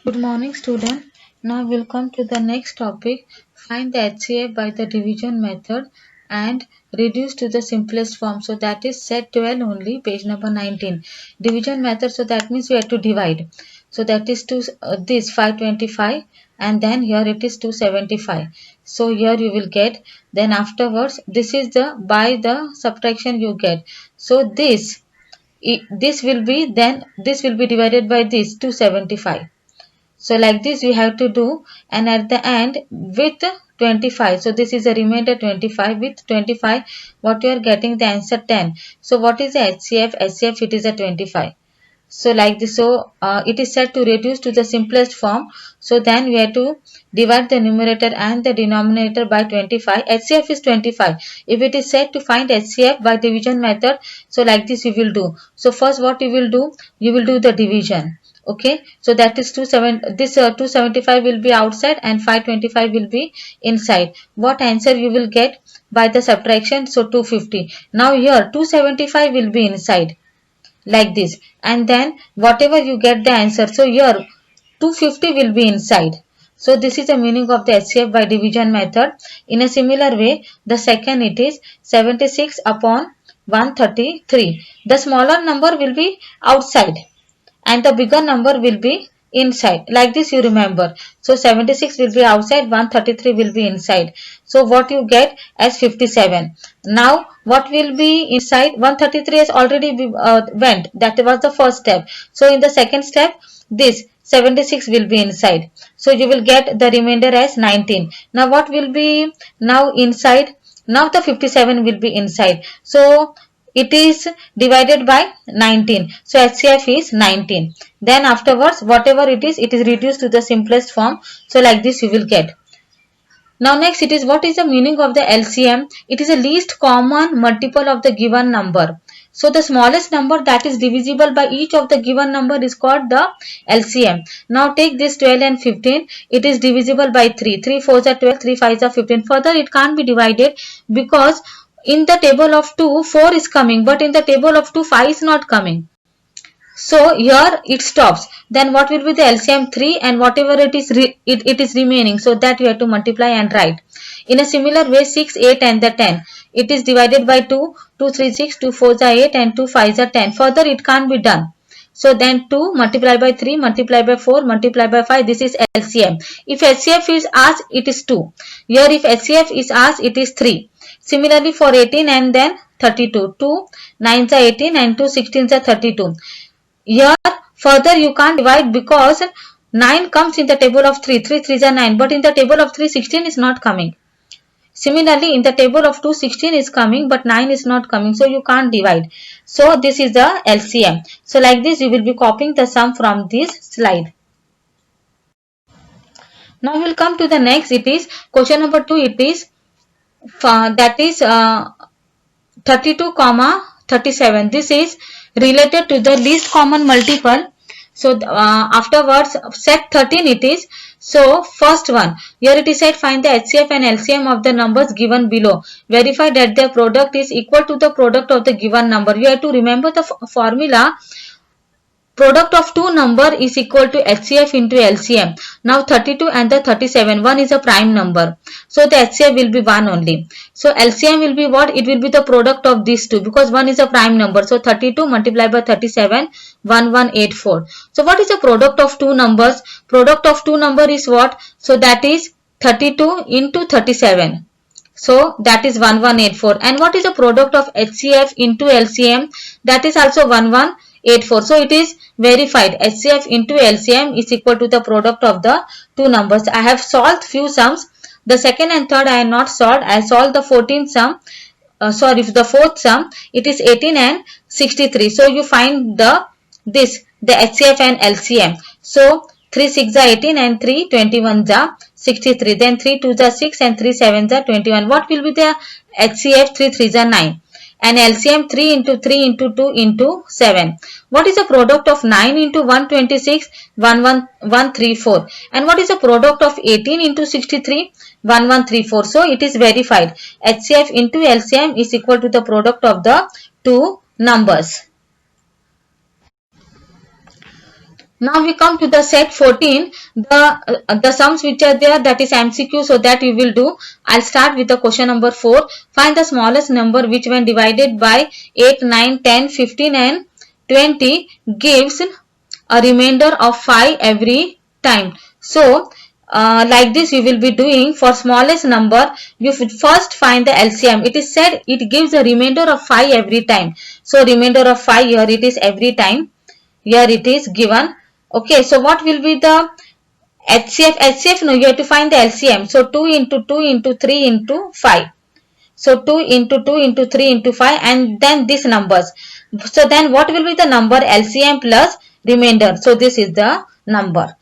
Good morning, student. Now we'll come to the next topic. Find the HCF by the division method and reduce to the simplest form. So that is set 12 only, page number 19. Division method, so that means we have to divide. So that is to this 525 and then here it is 275. So here you will get, then afterwards this is the by the subtraction you get. So this will be, then this will be divided by this 275. So like this we have to do, and at the end with 25. So this is a remainder 25, with 25 what you are getting the answer 10. So what is the HCF? HCF, it is a 25. So like this, so it is said to reduce to the simplest form. So then we have to divide the numerator and the denominator by 25. HCF is 25. If it is said to find HCF by division method, so like this you will do. So first what you will do? You will do the division. Okay, so that is 275 will be outside and 525 will be inside. What answer you will get by the subtraction? So 250. Now here 275 will be inside like this, and then whatever you get the answer, so here 250 will be inside. So this is the meaning of the HCF by division method. In a similar way, the second, it is 76 upon 133. The smaller number will be outside and the bigger number will be inside. Like this you remember. So 76 will be outside, 133 will be inside. So what you get as 57. Now what will be inside? 133 has already went. That was the first step. So in the second step, this 76 will be inside. So you will get the remainder as 19. Now what will be now inside? Now the 57 will be inside. So it is divided by 19. So HCF is 19. Then afterwards whatever it is reduced to the simplest form. So like this you will get. Now next, it is what is the meaning of the LCM? It is the least common multiple of the given number. So the smallest number that is divisible by each of the given number is called the LCM. Now take this 12 and 15. It is divisible by 3. 3 4s are 12, 3 5s are 15. Further it can't be divided because in the table of 2, 4 is coming, but in the table of 2, 5 is not coming. So here it stops. Then what will be the LCM? 3, and whatever it is remaining. So that you have to multiply and write. In a similar way, 6, 8 and the 10. It is divided by 2. 2 3 6, 2 4 are 8 and 2 5 are 10. Further it can't be done. So then 2 multiplied by 3 multiplied by 4 multiplied by 5. This is LCM. If HCF is asked, it is 2. Here if HCF is asked, it is 3. Similarly for 18 and then 32. 2 9s are 18 and 2 16s are 32. Here further you can't divide because 9 comes in the table of 3. 3 3s are 9, but in the table of 3 16 is not coming. Similarly in the table of 2 16 is coming, but 9 is not coming, so you can't divide. So this is the LCM. So like this you will be copying the sum from this slide. Now we will come to the next. It is question number 2. It is that is 32 comma 37. This is related to the least common multiple. So afterwards set 13 it is. So first one, here it is said find the HCF and LCM of the numbers given below. Verify that their product is equal to the product of the given number. You have to remember the formula. Product of two number is equal to HCF into LCM. Now 32 and the 37, one is a prime number. So the HCF will be 1 only. So LCM will be what? It will be the product of these two because 1 is a prime number. So 32 multiplied by 37, 1184. So what is the product of two numbers? Product of two number is what? So that is 32 into 37. So that is 1184. And what is the product of HCF into LCM? That is also 1184. So it is verified. HCF into LCM is equal to the product of the two numbers. I have solved few sums. The second and third I have not solved. I solved the 14th sum. The fourth sum. It is 18 and 63. So you find the HCF and LCM. So 3 6 are 18 and 3 21 are 63. Then 3 2 are 6 and 3 7 are 21. What will be the HCF? 3 3 are 9. And LCM 3 into 3 into 2 into 7. What is the product of 9 into 126? 1134. And what is the product of 18 into 63? 1134. So it is verified. HCF into LCM is equal to the product of the two numbers. Now we come to the set 14, the sums which are there, that is MCQ, so that you will do. I'll start with the question number 4. Find the smallest number which when divided by 8, 9, 10, 15 and 20 gives a remainder of 5 every time. So like this we will be doing. For smallest number, you should first find the LCM. It is said it gives a remainder of 5 every time. So remainder of 5, here it is every time. Here it is given. Okay, so what will be the HCF? HCF, no, you have to find the LCM. So 2 into 2 into 3 into 5. So 2 into 2 into 3 into 5, and then these numbers. So then what will be the number? LCM plus remainder. So this is the number.